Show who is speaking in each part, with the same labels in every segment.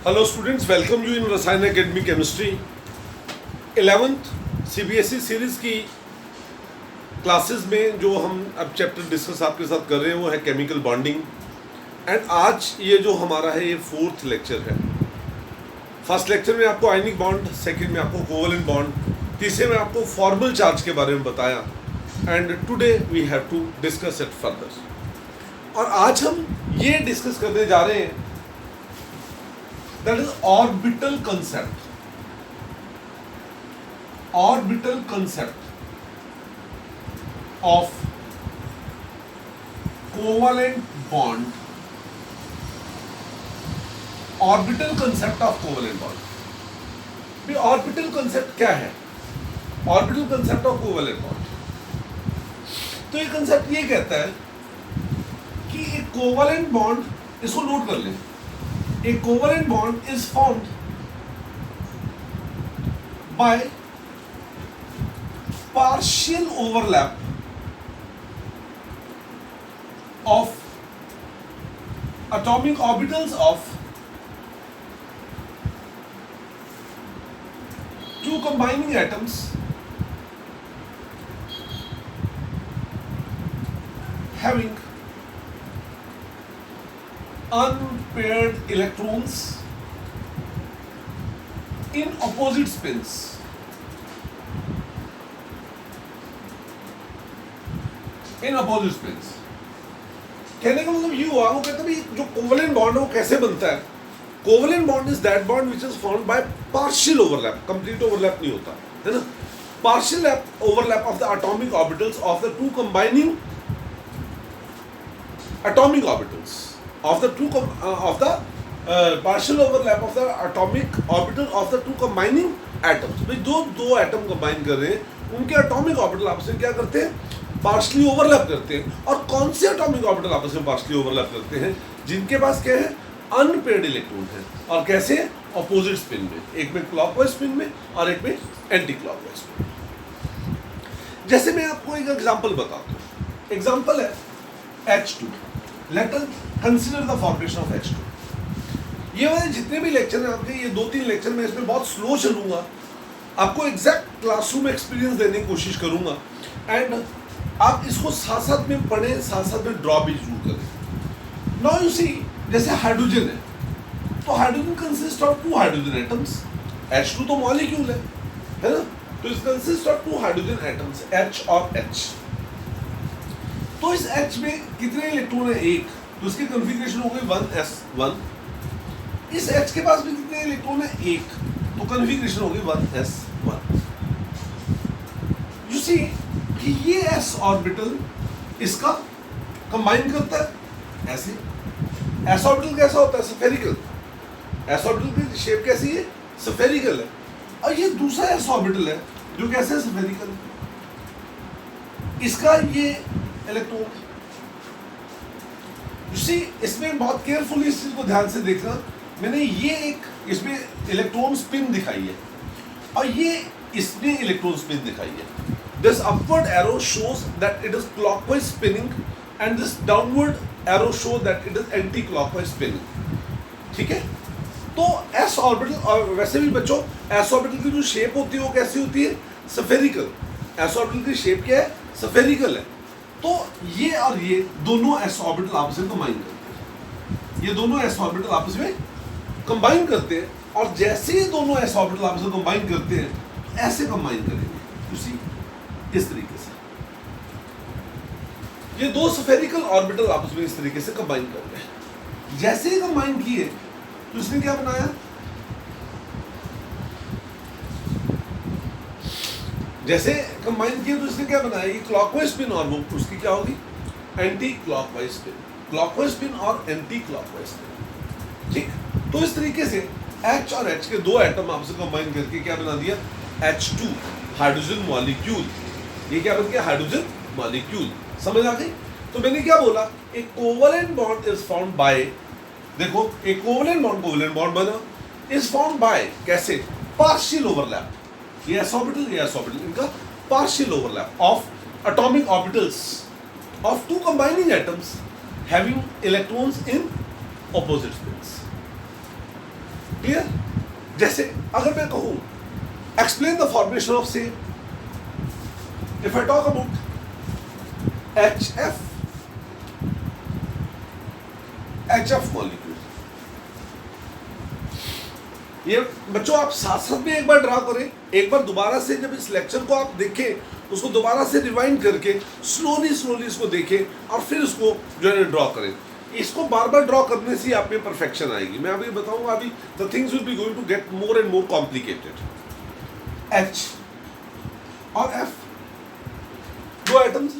Speaker 1: Hello students, welcome you in रसायन academy chemistry 11th CBSE series की classes में जो हम अब चैप्टर डिस्कस आपके साथ कर रहे हैं वो है केमिकल बॉन्डिंग। एंड आज ये जो हमारा है ये 4th लेक्चर है। फर्स्ट लेक्चर में आपको आयनिक बॉन्ड, सेकंड में आपको कोवलेंट बॉन्ड, तीसरे में आपको फॉर्मल चार्ज के बारे में बताया। And today we have to discuss it further. और आज हम ये डिस्कस करने जा रहे हैं that is orbital concept of covalent bond। orbital concept of covalent bond। भी orbital concept क्या है? orbital concept of covalent bond, तो ये concept ये कहता है कि एक covalent bond, इसको नोट कर लें, a covalent bond is formed by partial overlap of atomic orbitals of two combining atoms having unpaired electrons in opposite spins। in opposite spins कहने का मतलब ये हुआ, वो कहते हैं भाई जो कोवलेंट बॉन्ड है वो कैसे बनता है। Covalent bond is that bond which is formed by partial overlap, complete overlap नहीं होता है ना, partial overlap of the atomic orbitals of the two combining atomic orbitals of the two partial overlap of the atomic orbital of the two combining atoms। भाई दो atom combine कर रहे हैं, उनके एटॉमिक ऑर्बिटल आपस में क्या करते हैं, पार्शली ओवरलैप करते हैं। और कौन से एटॉमिक ऑर्बिटल आपस में पार्शली ओवरलैप करते हैं? जिनके पास क्या है, अनपेयर्ड इलेक्ट्रॉन है। और कैसे? अपोजिट स्पिन में, एक में क्लॉकवाइज स्पिन में और एक में एंटी क्लॉकवाइज स्पिन में। जैसे मैं आपको एक एग्जांपल बताता हूँ। एग्जांपल है H2। Let us consider the formation of H2। ये वाले जितने भी लेक्चर हैं आपके, ये 2-3 लेक्चर में इसमें बहुत स्लो चलूंगा, आपको एग्जैक्ट क्लासरूम एक्सपीरियंस देने की कोशिश करूंगा। एंड आप इसको साथ साथ में पढ़ें, साथ साथ में ड्रॉ भी जरूर करें। नाउ यू सी, जैसे हाइड्रोजन है, तो hydrogen consist of 2 hydrogen atoms. H2 तो मॉलिक्यूल है ना, तो it consist of 2 hydrogen atoms, H और H। तो इस H में कितने इलेक्ट्रॉन है? एक, तो इसकी कॉन्फ़िगरेशन हो गई 1s1। इस H के पास भी कितने इलेक्ट्रॉन है? एक, तो कॉन्फ़िगरेशन हो गई 1s1। यू सी कि ये s ऑर्बिटल इसका कंबाइन करता है ऐसे। s ऑर्बिटल कैसा होता है? स्फेरिकल। s ऑर्बिटल की शेप कैसी है? स्फेरिकल है। और ये दूसरा s ऑर्बिटल है जो कैसे स्फेरिकल है, इसका ये इलेक्ट्रॉन। यू सी, इसमें बहुत केयरफुली इस चीज को ध्यान से देखना। मैंने ये एक इसमें इलेक्ट्रॉन स्पिन दिखाई है और ये इसमें इलेक्ट्रॉन स्पिन दिखाई है। This upward arrow shows that it is clockwise spinning and this downward arrow show that it is anti clockwise spinning. ठीक है, तो एस ऑर्बिटल, और वैसे भी बच्चों एस ऑर्बिटल की जो शेप होती है वो कैसी होती है? स्फेरिकल। एस ऑर्बिटल की शेप क्या है? स्फेरिकल है। तो ये और ये दोनों s ऑर्बिटल आपस में कंबाइन करते हैं। ये दोनों s ऑर्बिटल आपस में कंबाइन करते हैं, और जैसे ये दोनों s ऑर्बिटल आपस में कंबाइन करते हैं तो ऐसे कंबाइन करेंगे, उसी इस तरीके से। ये दो स्फेरिकल ऑर्बिटल आपस में इस तरीके से कंबाइन कर रहे हैं। जैसे ही कंबाइन किए तो इसने क्या बनाया? जैसे कंबाइन किए तो इसने क्या बनाया? ये क्लॉकवाइज स्पिन, और वो उसकी क्या होगी? Anti clockwise spin. Clockwise spin और एंटी क्लॉकवाइज स्पिन। ठीक, तो इस तरीके से H और H के दो एटम आपस में कंबाइन करके क्या बना दिया? H2, hydrogen molecule. ये क्या बन गया? Hydrogen molecule. समझ आ गई? तो मैंने क्या बोला? एक covalent bond is formed bye, देखो एक कोवलेंट बॉन्ड बना, इज फॉर्म्ड बाय कैसे? Partial overlap. ये s ऑर्बिटल, ये s ऑर्बिटल, इनका partial overlap of atomic orbitals of two combining atoms having electrons in opposite spins. Clear? जैसे अगर मैं कहूं एक्सप्लेन द फॉर्मेशन ऑफ से, if I talk about HF molecule, ये बच्चों आप साथ साथ में एक बार ड्रा करें, एक बार दोबारा से जब इस लेक्चर को आप देखें उसको दोबारा से रिवाइंड करके स्लोली इसको देखें और फिर उसको जो है ड्रॉ करें। इसको बार बार ड्रॉ करने से आप में परफेक्शन आएगी। मैं अभी बताऊंगा, अभी the things will be going to get more and more complicated. H और F दो एटम्स,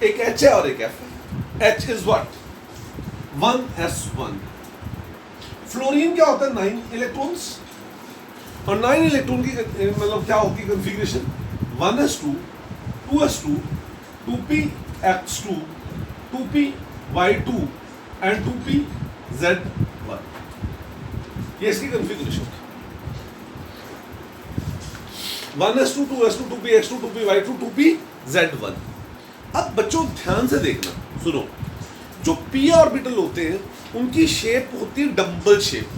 Speaker 1: एक H है और एक F है। H is what? 1s1। Fluorine क्या होता है? 9 इलेक्ट्रॉन्स, और 9 इलेक्ट्रॉन की मतलब क्या होती है configuration? 1s2, 2s2, 2px2, 2py2 and 2pz1। ये इसकी कॉन्फ़िगरेशन है। 1s2, 2s2, 2px2, 2py2, 2pz1। अब बच्चों ध्यान से देखना, सुनो, जो p ऑर्बिटल होते हैं उनकी शेप होती है डम्बल शेप।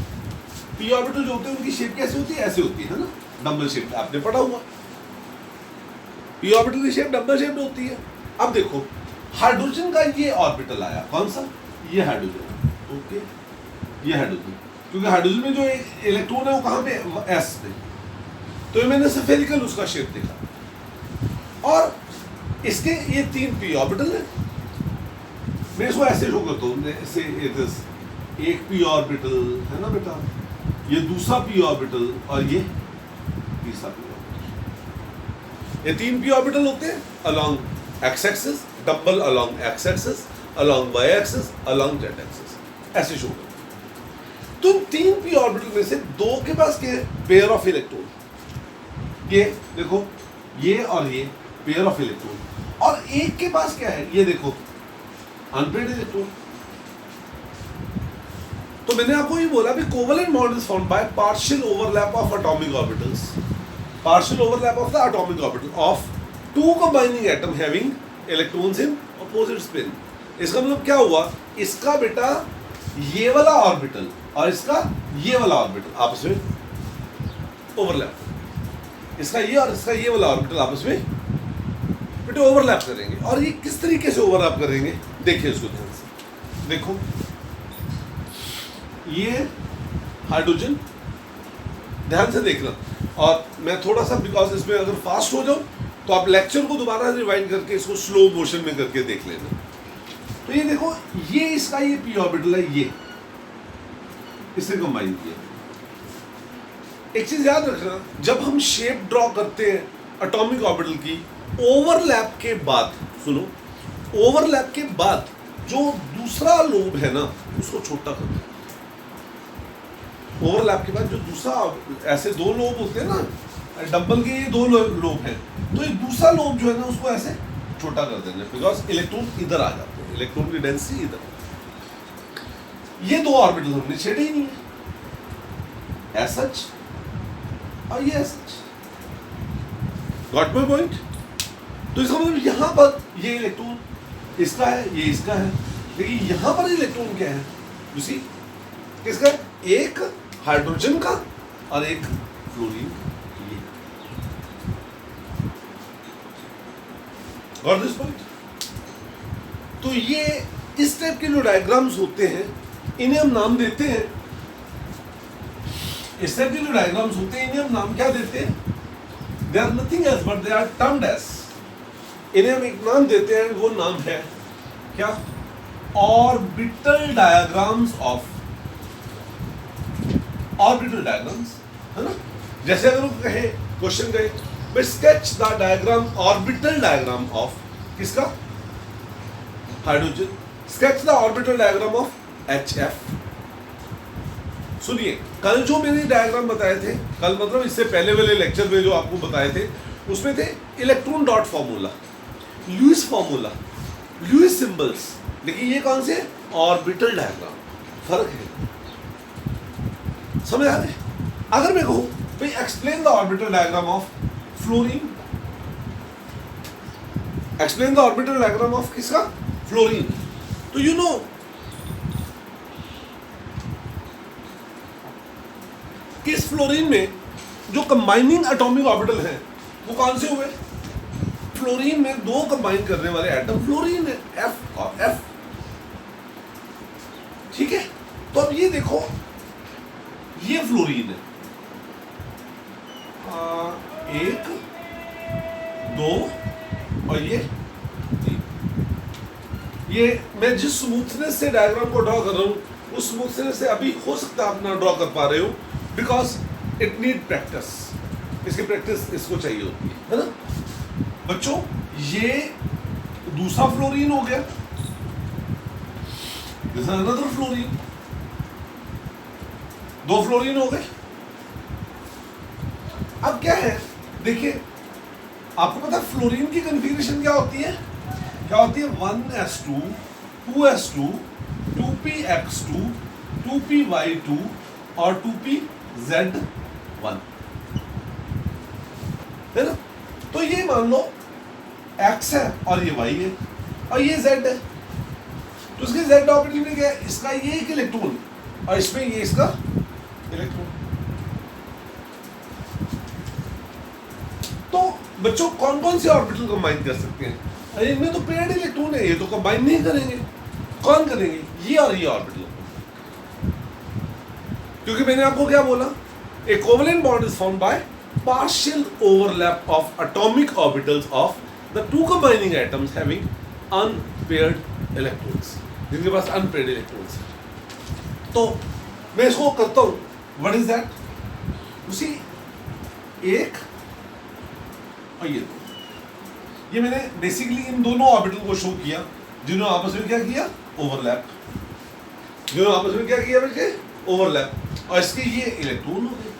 Speaker 1: p ऑर्बिटल जो होते हैं उनकी शेप कैसे होती है? ऐसे होती है ना, डम्बल शेप। आपने पढ़ा हुआ p ऑर्बिटल की शेप डम्बल शेप होती है। अब देखो हाइड्रोजन का ये ऑर्बिटल आया, कौन सा? ये हाइड्रोजन, ओके, ये हाइड्रोजन, क्योंकि हाइड्रोजन में जो इलेक्ट्रॉन है वो कहाँ पे? s पे। तो मैंने स्फेरिकल उसका शेप देखा, और इसके ये 3 p ऑर्बिटल है। मैं इसको ऐसे शो करता हूँ, एक p ऑर्बिटल है ना बेटा, ये दूसरा p ऑर्बिटल और ये तीसरा p ऑर्बिटल। ये 3 p ऑर्बिटल होते हैं along x axis, double along x axis, along y axis, along z axis, ऐसे शो करते। तो 3 p ऑर्बिटल में से दो के पास क्या है? Pair of electron. ये देखो, ये और ये पेयर ऑफ इलेक्ट्रॉन, और एक के पास क्या है? ये देखो, अनपेयर्ड इलेक्ट्रॉन। तो मैंने आपको ये बोला भी covalent bond is formed by partial overlap of atomic orbitals, partial overlap of the atomic orbital of two combining atom having electrons in opposite spin. इसका मतलब क्या हुआ? इसका बेटा ये वाला ऑर्बिटल और इसका ये वाला ऑर्बिटल आपस में ओवरलैप, इसका ये और इसका ये वाला ऑर्बिटल आपस में बेटे ओवरलैप करेंगे। और ये किस तरीके से ओवरलैप करेंगे? देखिए इसको ध्यान से देखो, ये हाइड्रोजन, ध्यान से देखना। और मैं थोड़ा सा, बिकॉज इसमें अगर फास्ट हो जाऊं तो आप लेक्चर को दोबारा रिवाइंड करके इसको स्लो मोशन में करके देख लेना। तो ये देखो, ये इसका ये p ऑर्बिटल है, ये इससे कंबाइन किया। एक चीज याद रखना, जब हम शेप ड्रॉ करते हैं एटॉमिक ऑर्बिटल की, ओवरलैप के बाद, सुनो, ओवरलैप के बाद जो दूसरा लोब है ना उसको छोटा कर दो। ओवरलैप के बाद जो दूसरा, ऐसे दो लोब होते हैं ना, डबल के ये दो लोब हैं, तो ये दूसरा लोब जो है ना उसको ऐसे छोटा कर देना, बिकॉज इलेक्ट्रॉन इधर आ जाते हैं, इलेक्ट्रॉन की डेंसिटी इधर। ये दो ऑर्बिटल हमने छेड़े ही नहीं है, एज सच और ये as such. Got my point? तो इसका मतलब यहां पर ये इलेक्ट्रॉन इसका है, ये इसका है, लेकिन यहां पर इलेक्ट्रॉन क्या है? यू सी, किसका है? एक हाइड्रोजन का और एक फ्लोरीन। Got this point? तो ये इस टाइप के जो डायग्राम्स होते हैं इन्हें हम नाम देते हैं, इस टाइप के जो डायग्राम्स होते हैं इन्हें हम नाम क्या देते हैं? They are nothing else but they are termed as, इन्हें हम एक नाम देते हैं, वो नाम है क्या? Orbital diagrams of, orbital diagrams, है ना? जैसे अगर वो कहे, क्वेश्चन कहे sketch the diagram, orbital diagram of किसका? Hydrogen. Sketch the orbital diagram of HF। सुनिए, कल जो मैंने डायग्राम बताए थे, कल मतलब इससे पहले वाले लेक्चर में जो आपको बताए थे, उसमें थे electron dot formula, Lewis formula, Lewis symbols, लेकिन ये कौन से? Orbital diagram. फर्क है, समझ आ रहे? अगर मैं कहूं भाई explain the orbital diagram of fluorine, explain the orbital diagram of किसका? फ्लोरीन। तो यू नो कि इस फ्लोरीन में जो कंबाइनिंग एटॉमिक ऑर्बिटल हैं वो कौन से हुए? फ्लोरीन में दो कंबाइन करने वाले एटम फ्लोरीन है, एफ और एफ। ठीक है, तो अब ये देखो, ये फ्लोरीन है, एक, दो और ये तीन। ये मैं जिस स्मूथनेस से डायग्राम को ड्रॉ कर रहा हूं उस स्मूथनेस से अभी हो सकता है आप ना ड्रॉ कर पा रहे हो, बिकॉज इट नीड प्रैक्टिस। इसकी प्रैक्टिस इसको चाहिए होती है ना बच्चों। ये दूसरा फ्लोरीन हो गया, दिस इज अनदर फ्लोरीन, दो फ्लोरीन हो गए। अब क्या है, देखिए आपको पता है फ्लोरीन की कन्फिगरेशन क्या होती है? क्या होती है? 1s2, 2s2, 2px2, 2py2 और 2pz1, है ना? तो ये मान लो x है और ये y है और ये z है, तो इसके z ऑर्बिटल में क्या है? इसका ये एक इलेक्ट्रॉन और इसमें ये इसका इलेक्ट्रॉन। तो बच्चों कौन कौन से ऑर्बिटल कंबाइन कर सकते हैं? अरे इनमें तो पेयर्ड इलेक्ट्रॉन है, ये तो कंबाइन नहीं करेंगे। कौन करेंगे? ये और ये ऑर्बिटल, क्योंकि मैंने आपको क्या बोला, ए covalent bond is formed bye partial overlap of atomic orbitals of the two combining atoms having unpaired electrons, जिनके पास unpaired electrons है। तो मैं इसको करता हूँ, what is that? उसी एक और ये दो, ये मैंने बेसिकली इन दोनों ऑर्बिटल को शो किया जिन्होंने आपस में क्या किया? ओवरलैप। जिन्होंने आपस में क्या किया बच्चे? ओवरलैप, और इसके ये इलेक्ट्रॉन हो गए,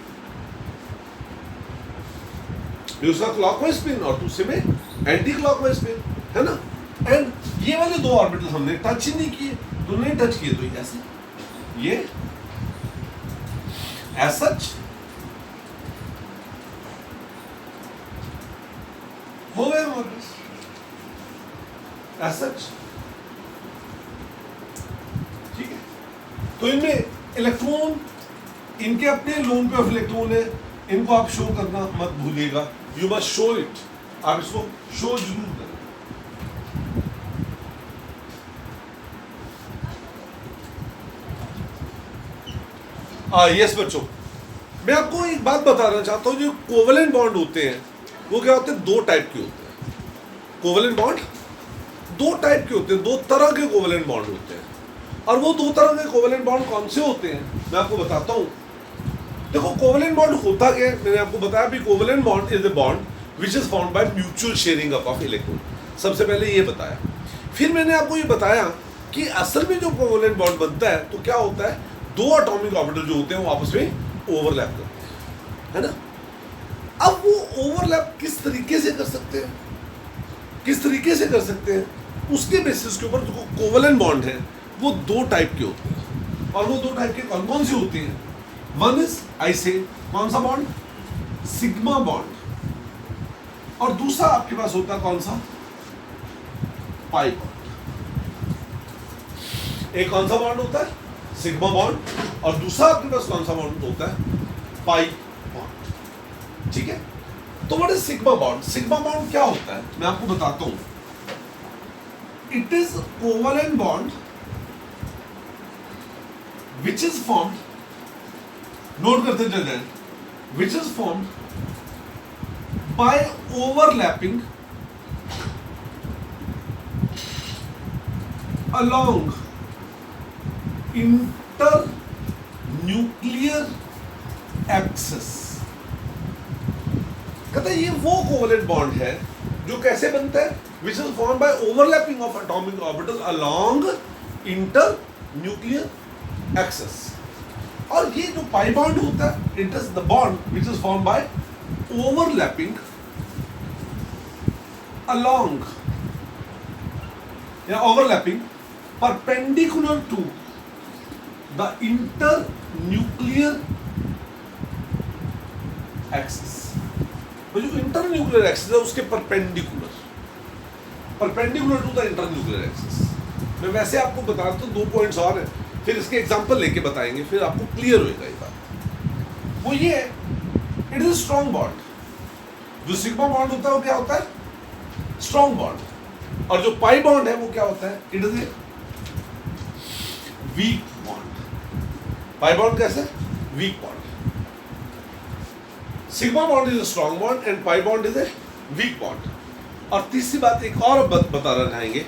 Speaker 1: दूसरा क्लॉकवाइज स्पिन और दूसरे में एंटी क्लॉकवाइज स्पिन, है ना? एंड ये वाले दो ऑर्बिटल हमने टच ही नहीं किए, तो नहीं टच किए तो ऐसे, ये एज सच हो गए हमारे एज सच। ठीक है, तो इनमें इलेक्ट्रॉन, इनके अपने लोन पे ऑफ इलेक्ट्रॉन है, इनको आप शो करना मत भूलिएगा, यू मस्ट शो इट, आप इसको शो जरूर करें। यस बच्चों, मैं आपको एक बात बताना चाहता हूं, जो कोवेलेंट बॉन्ड होते हैं वो क्या होते हैं? दो टाइप के होते हैं। कोवेलेंट बॉन्ड दो टाइप के होते हैं, दो तरह के कोवेलेंट बॉन्ड होते हैं। और वो दो तरह के कोवेलेंट बॉन्ड कौन से होते हैं मैं आपको बताता हूं। देखो कोवेलेंट बॉन्ड होता क्या है, मैंने आपको बताया भी, covalent bond is a bond which is formed by mutual sharing up of electron. सबसे पहले ये बताया, फिर मैंने आपको ये बताया कि असल में जो कोवेलेंट बॉन्ड बनता है तो क्या होता है, दो एटॉमिक ऑर्बिटल जो होते हैं वो आपस में ओवरलैप करते हैं, है ना? अब वो ओवरलैप किस तरीके से कर सकते हैं, किस तरीके से कर सकते हैं, उसके बेसिस के ऊपर जो कोवेलेंट बॉन्ड है वो दो टाइप के होते हैं। और वो दो टाइप के कौन कौन से होते हैं? वन इज आई से, कौन सा बॉन्ड? Sigma bond. और दूसरा आपके पास होता है कौन सा? Pi bond. एक कौन सा बॉन्ड होता है? Sigma bond. और दूसरा आपके पास कौन सा बॉन्ड होता है? Pi bond. ठीक है, तो what is sigma bond? Sigma bond क्या होता है मैं आपको बताता हूं। It is covalent bond which is formed, note करते चल जाए, विच is formed by overlapping along inter nuclear axis. कहते हैं ये वो कोवेलेंट बॉन्ड है जो कैसे बनता है? विच is formed by overlapping of atomic orbital along inter nuclear axis. और ये जो पाई बॉन्ड होता है, it is the bond which is formed by overlapping along या overlapping perpendicular to the internuclear axis। वो जो इंटरन्यूक्लियर एक्सिस है उसके perpendicular to the internuclear axis. मैं वैसे आपको बता रहा हूँ, दो पॉइंट्स और हैं, फिर इसके एग्जांपल लेके बताएंगे, फिर आपको क्लियर होएगा ये बात। वो ये है, इट इज स्ट्रॉन्ग बॉन्ड। जो सिग्मा बॉन्ड होता है वो क्या होता है? Strong bond. और जो पाई बॉन्ड है वो क्या होता है? It is a weak bond. Pi bond कैसे? Weak bond. Sigma bond is a strong bond and pi bond is a weak bond. और तीसरी बात एक और बताना चाहेंगे,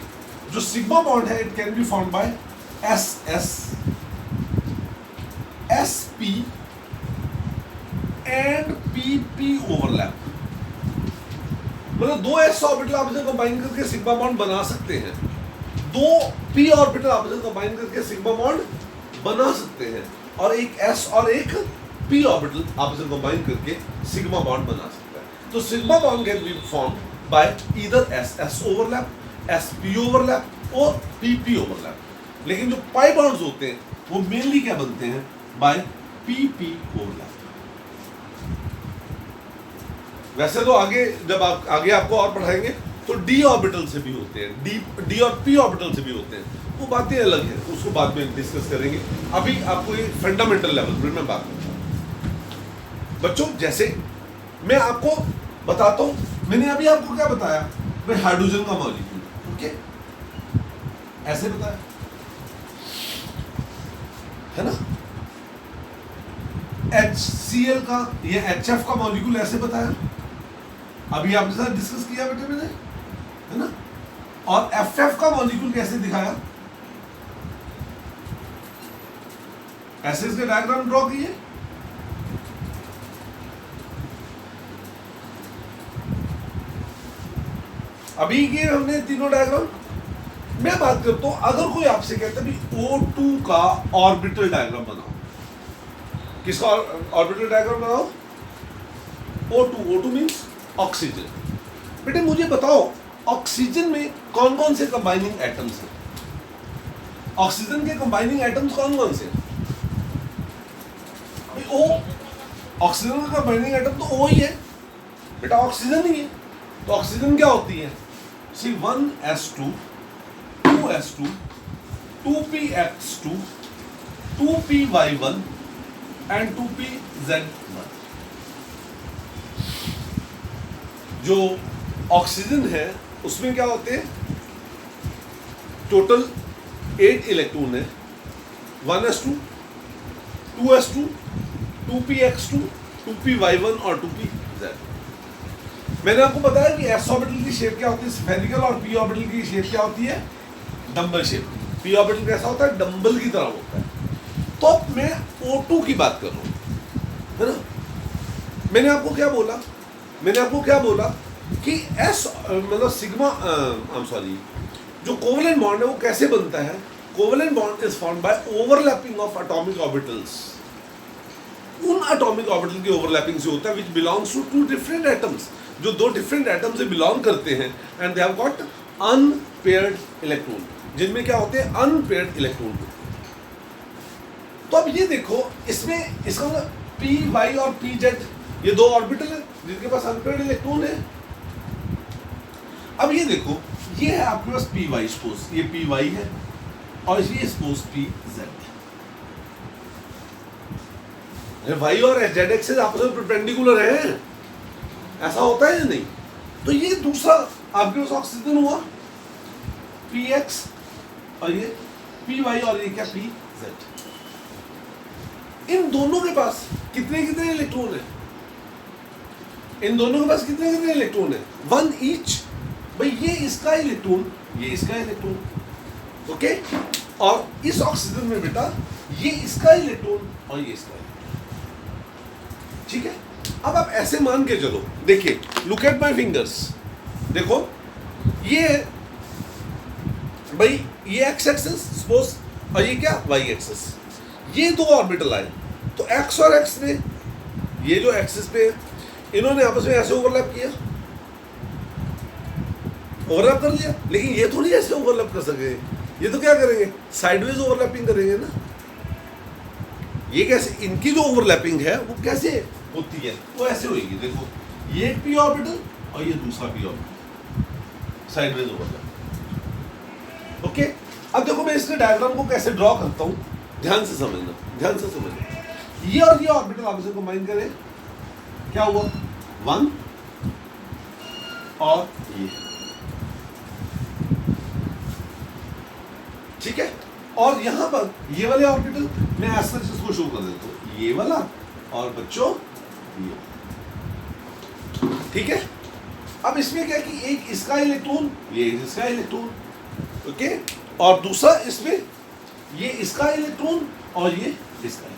Speaker 1: जो सिग्मा बॉन्ड है it can be formed by s s S P and P P overlap. मतलब दो एस ऑर्बिटल आप इसे कंबाइन करके सिग्मा बॉन्ड बना सकते हैं, दो पी ऑर्बिटल आप इसे कंबाइन करके सिग्मा बॉन्ड बना सकते हैं, और एक एस और एक पी ऑर्बिटल आप इसे कंबाइन करके सिग्मा बॉन्ड बना सकते हैं। तो sigma bond can be formed bye either S S overlap, S P overlap और पी पी ओवरलैप। लेकिन जो पाई बॉन्ड्स होते हैं वो मेनली क्या बनते हैं? By P P overlap. वैसे तो आगे जब आप आगे आपको और पढ़ाएंगे तो डी ऑर्बिटल से भी होते हैं, डी और पी ऑर्बिटल से भी होते हैं, वो बातें अलग हैं, उसको बाद में डिस्कस करेंगे। अभी आपको ये फंडामेंटल लेवल पर मैं बात करता हूँ बच्चों। जैसे मैं आपको बताता हूँ, मैंने अभी आपको क्या बताया? मैं हाइड्रोजन का मॉलिक्यूल, ओके, ऐसे बताया है ना। HCl का या HF का मॉलिक्यूल ऐसे बताया, अभी आपके साथ डिस्कस किया बेटे मैंने, है ना। और FF का मॉलिक्यूल कैसे दिखाया? ऐसे इसके डायग्राम ड्रॉ किए। अभी किए हमने तीनों डायग्राम। मैं बात करता हूं, अगर कोई आपसे कहता है O2 का ऑर्बिटल डायग्राम बनाओ, किसका ऑर्बिटल डायग्राम बनाओ? O2 means oxygen. बेटे मुझे बताओ ऑक्सीजन में कौन कौन से कंबाइनिंग एटम्स हैं? ऑक्सीजन के कंबाइनिंग एटम्स कौन कौन से? O, ऑक्सीजन का कंबाइनिंग एटम तो O ही है बेटा, ऑक्सीजन ही है। तो ऑक्सीजन क्या होती है? सी 1s2 2s2 2px2 2py1 and 2pz1। जो ऑक्सीजन है उसमें क्या होते हैं? टोटल 8 इलेक्ट्रॉन है, 1s2 2s2 2px2 2py1 और 2pz। मैंने आपको बताया कि s ऑर्बिटल की शेप क्या होती है? स्फेरिकल। और p ऑर्बिटल की शेप क्या होती है? Dumbbell shape. p ऑर्बिटल कैसा होता है? डंबल की तरह होता है। तो मैं O2 की बात कर रहा हूं, है ना। मैंने आपको क्या बोला? मैंने आपको क्या बोला कि S मतलब सिग्मा जो कोवलेंट बॉन्ड है वो कैसे बनता है? Covalent bond is formed by overlapping of atomic orbitals. उन एटॉमिक ऑर्बिटल की ओवरलैपिंग से होता है which belongs to two different atoms, जो दो डिफरेंट एटम से बिलोंग करते हैं, and they have got unpaired electron, जिनमें क्या होते हैं? Unpaired electron. तो अब ये देखो, इसमें इसका मतलब पी वाई और पी जेड, ये दो ऑर्बिटल है जिनके पास अनपेयर्ड इलेक्ट्रॉन है। अब ये देखो, ये है आपके पास पी वाई, सपोज ये पी वाई है और ये सपोज पी जेड। वाई और जेड एक्सिस आपस में परपेंडिकुलर हैं, ऐसा होता है या नहीं? तो ये दूसरा आपके पास ऑक्सीजन हुआ पी एक्स और ये पी वाई और ये क्या? P Z. इन दोनों के पास कितने कितने इलेक्ट्रॉन है? इन दोनों के पास कितने कितने इलेक्ट्रॉन है? 1 ईच। भाई ये इसका इलेक्ट्रॉन, ये इसका इलेक्ट्रॉन, ओके। और इस ऑक्सीजन में बेटा ये इसका इलेक्ट्रॉन और ये इसका इलेक्ट्रॉन, ठीक है। अब आप ऐसे मान के चलो, देखिए, लुक एट माय फिंगर्स, देखो ये भाई ये एक्स एक्सिस सपोज और ये क्या? Y axis. ये दो ऑर्बिटल आए तो एक्स और एक्स में, ये जो एक्सिस पे इन्होंने आपस में ऐसे ओवरलैप किया, ओवरलैप कर लिया। लेकिन ये थोड़ी ऐसे ओवरलैप कर सके, ये तो क्या करेंगे? साइडवेज ओवरलैपिंग करेंगे ना। ये कैसे? इनकी जो ओवरलैपिंग है वो कैसे होती है? वो ऐसे होगी, देखो ये एक पी ऑर्बिटल और ये दूसरा P orbital, sideways overlap, okay. अब देखो मैं इसके डायग्राम को कैसे ड्रॉ करता हूँ, ध्यान से समझना, ध्यान से समझना। ये और ये ऑर्बिटल आपस में कंबाइन करें, क्या हुआ 1 और ये, ठीक है। और यहां पर ये वाले ऑर्बिटल मैं ऐसा इसको शो कर देता हूं, ये वाला और बच्चों ये, ठीक है। अब इसमें क्या कि एक इसका इलेक्ट्रॉन, ये इसका इलेक्ट्रॉन, ओके, और दूसरा इसमें ये इसका इलेक्ट्रॉन और ये इसका इलेक्ट्रॉन।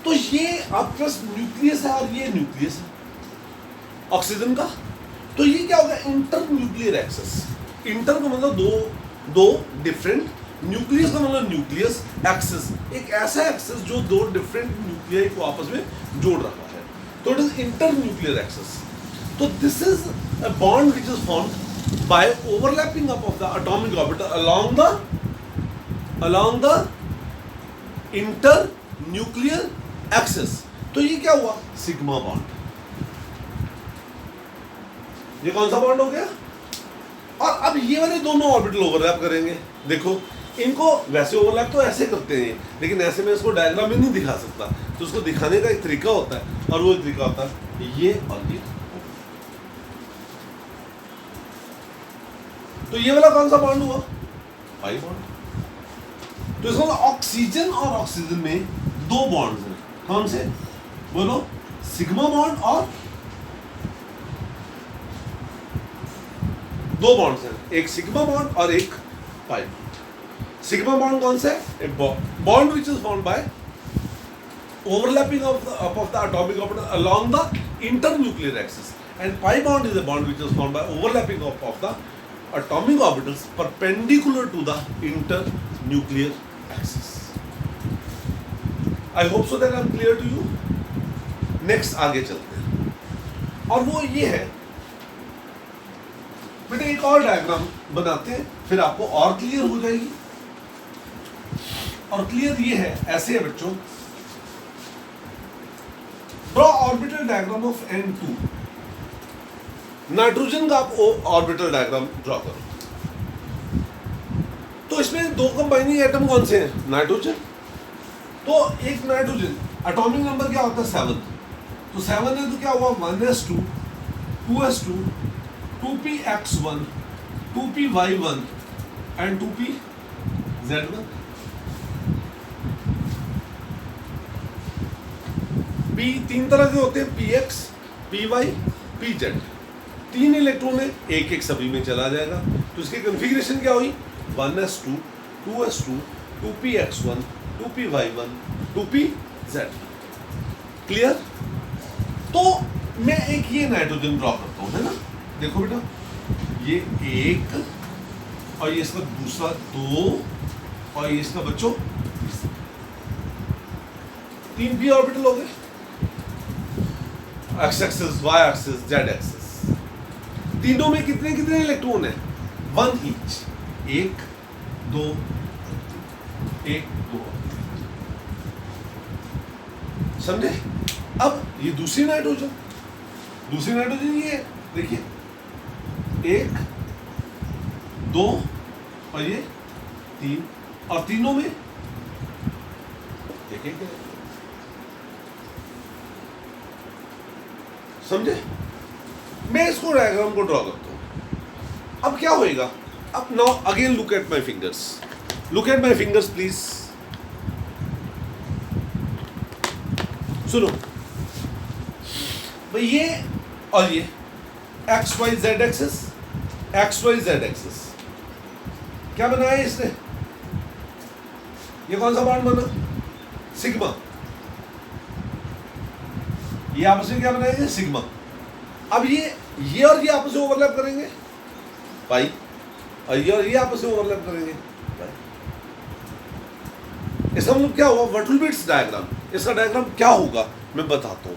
Speaker 1: तो ये आपके पास न्यूक्लियस है और ये न्यूक्लियस है ऑक्सीजन का। तो ये क्या होगा, इंटर न्यूक्लियर एक्सेस। इंटर का मतलब दो डिफरेंट, न्यूक्लियस का मतलब न्यूक्लियस, एक्सेस एक ऐसा एक्सेस जो दो डिफरेंट न्यूक्लियाई को आपस में जोड़ रहा है, तो it is inter nuclear axis. तो this is a bond which is formed by overlapping up of the atomic orbital along the inter nuclear axis. तो ये क्या हुआ, सिग्मा बॉन्ड। ये कौन सा बॉन्ड हो गया। और अब ये वाले दोनों ऑर्बिटल ओवरलैप करेंगे। देखो इनको वैसे ओवरलैप तो ऐसे करते हैं, लेकिन ऐसे में इसको डायग्राम में नहीं दिखा सकता, तो उसको दिखाने का एक तरीका होता है, और वो तरीका होता है ये और ये। तो ये वाला कौन सा बॉन्ड हुआ, पाई बॉन्ड। तो इसका ऑक्सीजन और ऑक्सीजन में दो बॉन्ड्स हैं, कौन से बोलो, सिग्मा बॉन्ड और दो बॉन्ड्स हैं, एक सिग्मा बॉन्ड और एक पाई बॉन्ड। सिग्मा बॉन्ड कौन सा है, bond which is formed bye overlapping of the atomic orbital along the internuclear axis, and pi bond is a bond which is formed by overlapping of the atomic orbitals perpendicular to the internuclear axis. I hope so that I am clear to you. Next आगे चलते हैं, और वो ये है बेटे, एक और डायग्राम बनाते हैं, फिर आपको और क्लियर हो जाएगी। और क्लियर ये है, ऐसे है बच्चों, draw orbital diagram of N2। Nitrogen का आप ऑर्बिटल डायग्राम ड्रॉ करो। तो इसमें दो कंबाइनिंग एटम कौन से हैं, नाइट्रोजन। तो एक नाइट्रोजन एटॉमिक नंबर क्या होता है, 7। तो 7 है तो क्या हुआ, 1s2 2s2 2px1 2py1 and 2pz1। P तीन तरह के होते हैं, px py pz। 3 इलेक्ट्रॉन है, एक एक सभी में चला जाएगा। तो इसकी कॉन्फ़िगरेशन क्या हुई, 1s2 2s2 2px1 2py1 2pz। Clear. तो मैं एक ये नाइट्रोजन ड्रॉ करता हूं, है ना। देखो बेटा, ये एक, और ये इसका दूसरा 2, और ये इसका बच्चों 3 p ऑर्बिटल हो गए, X axis, Y axis, Z axis. तीनों में कितने कितने इलेक्ट्रॉन है, 1 ईच, 1 2 1 2। समझे। अब ये दूसरी नाइट्रोजन ये देखिए, 1 2 और ये 3, और तीनों में एक एक। समझे। मैं इसको डायग्राम को ड्रॉ करता हूं। अब क्या होएगा, अब now again look at my fingers, look at my fingers please. सुनो भाई, ये और ये X Y Z axis, X Y Z axis क्या बनाया इसने, ये कौन सा बॉन्ड बना, सिग्मा। ये आपस में क्या बनाएंगे, सिग्मा। अब ये और ये आपस में ओवरलैप करेंगे, पाई, और ये आपस में ओवरलैप करेंगे, पाई। इसका मतलब क्या हुआ, वर्टुलबिट्स डायग्राम। इसका डायग्राम क्या होगा मैं बताता हूं।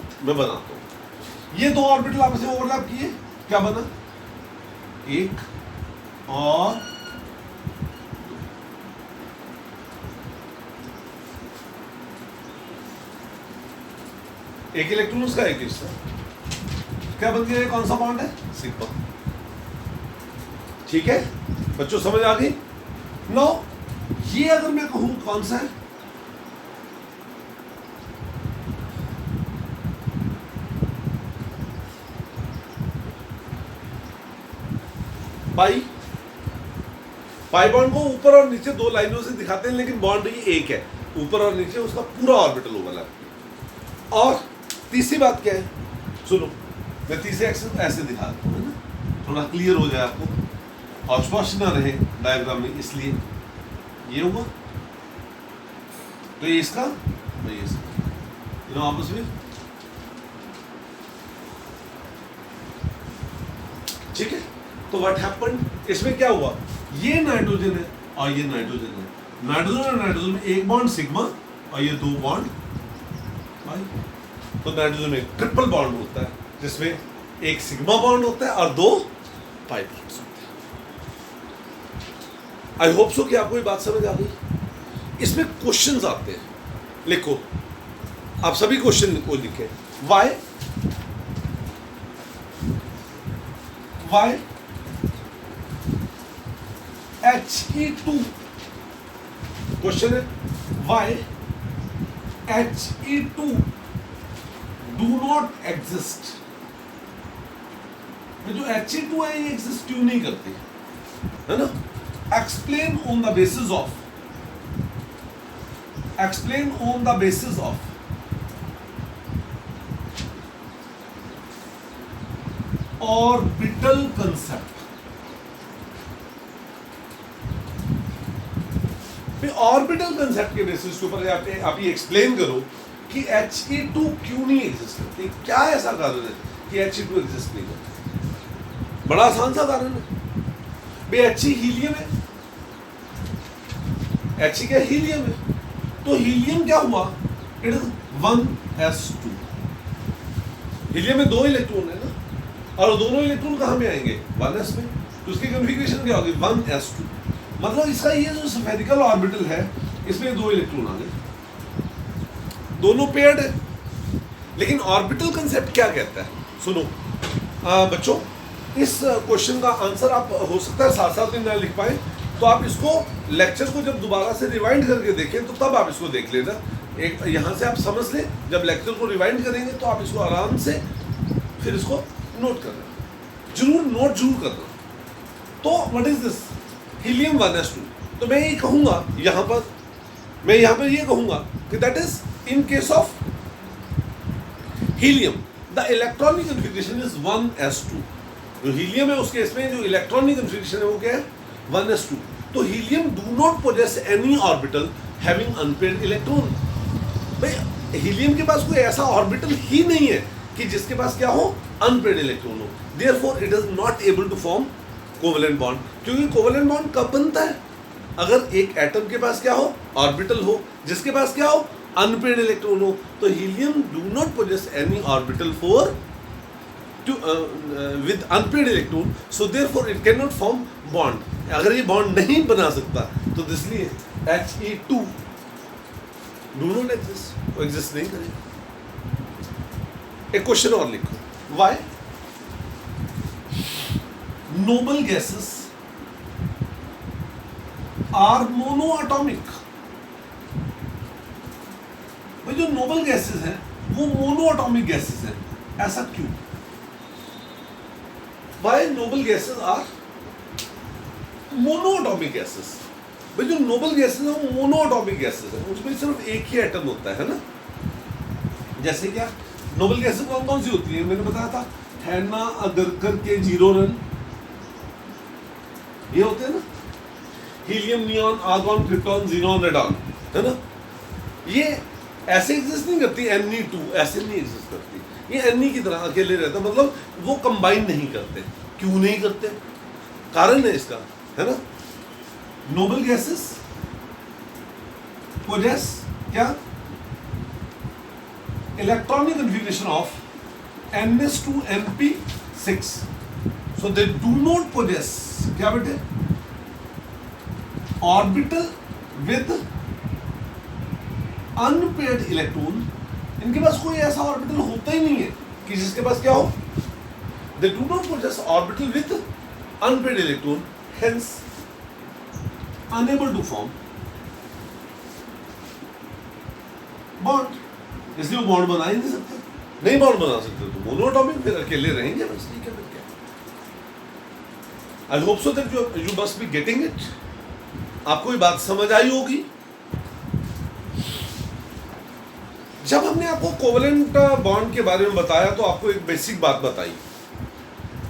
Speaker 1: ये दो ऑर्बिटल आपस में ओवरलैप किए, क्या बना, एक और एक इलेक्ट्रॉन उसका, एक इसका, क्या बन गया, कौन सा बॉन्ड है, सिग्मा। ठीक है बच्चों, समझ आ गई। नो ये अगर मैं कहूं कौन सा है, पाई बॉन्ड को ऊपर और नीचे दो लाइनों से दिखाते हैं, लेकिन बॉन्ड ही एक है, ऊपर और नीचे उसका पूरा ऑर्बिटल ओवरलैप। और तीसरी बात क्या है, सुनो, मैं तीसरे एक्सिस को ऐसे दिखा दूँ, है ना, थोड़ा क्लियर हो जाए आपको, हॉचपॉच ना रहे डायग्राम में, इसलिए ये होगा तो ये इसका, तो ये इसका, आपस में, ठीक है। तो व्हाट हैपेंड, इसमें क्या हुआ, ये नाइट्रोजन है और ये नाइट्रोजन है, नाइट्रोजन और नाइट्रोजन में एक बॉन्ड सिग्मा और ये दो बॉन्ड पाई। तो नाइट्रोजन में ट्रिपल बॉन्ड होता है, जिसमें एक सिग्मा बॉन्ड होता है और दो पाई बॉन्ड्स होते हैं। आई होप सो कि आपको ये बात समझ आ गई। इसमें क्वेश्चंस आते हैं, लिखो, आप सभी क्वेश्चन को लिखे। वाई He2, क्वेश्चन है, why He2 do not exist. जो He2 है ये एग्जिस्ट क्यों नहीं करती, है ना। Explain on the basis of orbital concept. Orbital concept के बेसिस के ऊपर आप ये एक्सप्लेन करो कि He2 क्यों नहीं एग्जिस्ट करती, क्या ऐसा कारण है कि He2 एग्जिस्ट नहीं करती। बड़ा आसान सा कारण है भाई, He हीलियम है, He क्या हीलियम है, तो हीलियम क्या हुआ, इट इज 1s2। हीलियम में दो इलेक्ट्रॉन है ना, और दोनों इलेक्ट्रॉन कहाँ में आएंगे, 1s में, तो उसकी कॉन्फ़िगरेशन क्या होगी, 1s2। मतलब इसका ये जो स्फेरिकल ऑर्बिटल है, इसमें दो इलेक्ट्रॉन आ गए, दोनों पेयर्ड है। लेकिन ऑर्बिटल कंसेप्ट क्या कहता है, सुनो बच्चों, इस क्वेश्चन का आंसर आप हो सकता है साथ साथ में ना लिख पाए, तो आप इसको लेक्चर को जब दोबारा से रिवाइंड करके देखें तो तब आप इसको देख लेना। एक यहाँ से आप समझ लें, जब लेक्चर को रिवाइंड करेंगे तो आप इसको आराम से फिर इसको नोट करना, नोट जरूर करना। तो what is this, helium 1s2। तो मैं ये कहूँगा यहाँ पर ये कहूँगा कि that is in case of helium the electronic configuration is 1s2। जो हीलियम है उसके इसमें जो इलेक्ट्रॉनिक कॉन्फ़िगरेशन है वो क्या है, 1s2। तो helium do not poses any orbital having unpaired electron. भाई हीलियम के पास कोई ऐसा ऑर्बिटल ही नहीं है कि जिसके पास क्या हो, अनपेयर्ड इलेक्ट्रॉन हो। Therefore it is not able to form covalent bond. क्योंकि कोवेलेंट बॉन्ड कब बनता है, अगर एक एटम के पास क्या हो, ऑर्बिटल हो, जिसके पास क्या हो, अनपेयर्ड इलेक्ट्रॉन हो। तो helium do not poses any orbital for with unpaired electron, so therefore it cannot form bond। अगर ये बॉन्ड नहीं बना सकता तो इसलिए He2 do not exist, वो एग्जिस्ट नहीं करेगा। एक क्वेश्चन और लिखो, why noble gases are monoatomic। भाई जो नोबल गैसेस हैं वो मोनोएटॉमिक गैसेस हैं, ऐसा क्यों? Why noble gases are monoatomic gases? भाई जो नोबल गैसेस हैं वो मोनोएटॉमिक गैसेस हैं, उसमें सिर्फ एक ही एटम होता है ना। जैसे क्या नोबल गैसेस कौन कौन सी होती है, मैंने बताया था, हैना, अगरकर के, जीरोरन, ये होते हैं ना। Helium, neon, argon, krypton, xenon, radon, है ना। ये ऐसे एग्जिस्ट नहीं करती, Ne2 ऐसे नहीं एग्जिस्ट करती, ये Ne की तरह अकेले रहता, मतलब वो कंबाइन नहीं करते। क्यों नहीं करते, कारण है इसका, है ना। नोबल गैसेस पोजेस क्या, electronic configuration of Ns2np6, so they do not poses क्या बेटे, ऑर्बिटल विद अनपेयर्ड इलेक्ट्रॉन। इनके पास कोई ऐसा ऑर्बिटल होता ही नहीं है कि जिसके पास क्या हो, they do not possess orbital with unpaired electron, hence unable to form bond. इसलिए वो बॉन्ड बना ही नहीं सकते, नहीं बॉन्ड बना सकते तो मोनोएटॉमिक, फिर अकेले रहेंगे बस, ठीक है। फिर क्या I hope so that you must be getting it. आपको ये बात समझ आई होगी। जब हमने आपको कोवेलेंट बॉन्ड के बारे में बताया तो आपको एक बेसिक बात बताई,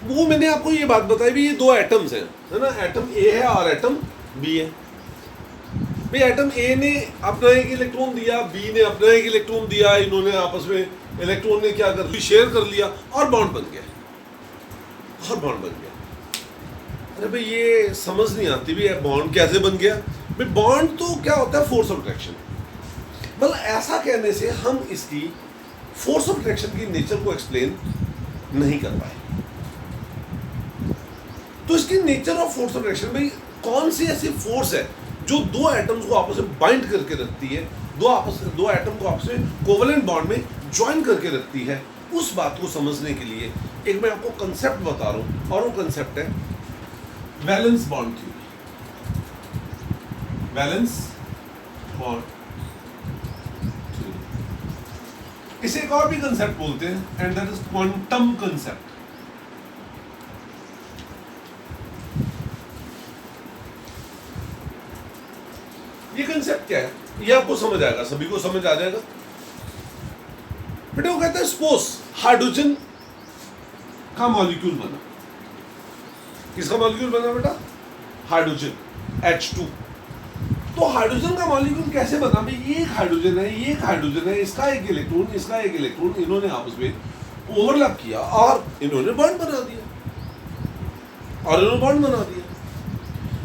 Speaker 1: वो मैंने आपको ये बात बताई भी, ये दो एटम्स हैं, है ना, एटम ए है और एटम बी है। भाई एटम ए ने अपना एक इलेक्ट्रॉन दिया, बी ने अपना एक इलेक्ट्रॉन दिया, इन्होंने आपस में इलेक्ट्रॉन ने क्या कर लिया, शेयर कर लिया और बॉन्ड बन गया, और बॉन्ड बन गया। अरे भाई ये समझ नहीं आती भी बॉन्ड कैसे बन गया। भाई बॉन्ड तो क्या होता है, फोर्स ऑफ अट्रैक्शन। मतलब ऐसा कहने से हम इसकी फोर्स ऑफ अट्रैक्शन की नेचर को एक्सप्लेन नहीं कर पाए। तो इसकी nature of force of attraction, भाई कौन सी ऐसी फोर्स है जो दो एटम्स को आपस में बाइंड करके रखती है, दो एटम को आपस में कोवेलेंट बॉन्ड में ज्वाइन करके रखती है, उस बात को समझने के लिए एक मैं आपको कंसेप्ट बता रहा हूं, और वो कंसेप्ट है valence bond theory. Valence bond theory, इसे एक और भी कंसेप्ट बोलते हैं, and that is quantum concept. ये कंसेप्ट क्या है, ये आपको समझ आएगा, सभी को समझ आ जाएगा। बेटा वो कहता है सपोज हाइड्रोजन का मॉलिक्यूल बना। किसका मॉलिक्यूल बना बेटा, हाइड्रोजन, H2। तो हाइड्रोजन का मॉलिक्यूल कैसे बना, भाई ये एक हाइड्रोजन है, ये एक हाइड्रोजन है, इसका एक इलेक्ट्रॉन, इसका एक इलेक्ट्रॉन, इन्होंने आपस में ओवरलैप किया और इन्होंने बॉन्ड बना दिया, और इन्होंने बॉन्ड बना दिया।